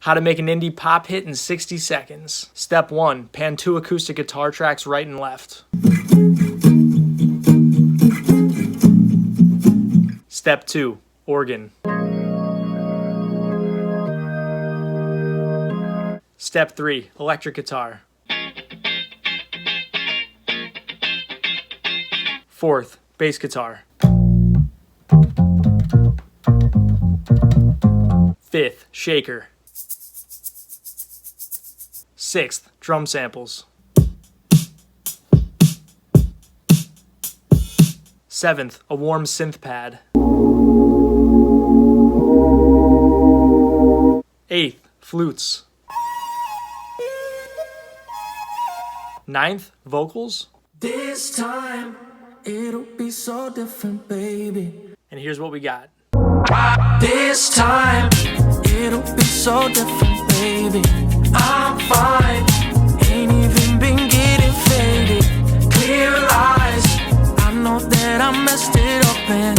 How to make an indie pop hit in 60 seconds. Step 1. Pan 2 acoustic guitar tracks right and left. Step 2. Organ. Step 3. Electric guitar. Fourth, bass guitar. Fifth, shaker. Sixth, drum samples. Seventh, a warm synth pad. Eighth, flutes. Ninth, vocals. This time, it'll be so different, baby. And here's what we got. This time, it'll be so different, baby. I'm fine, ain't even been getting faded. Clear eyes, I know that I messed it up and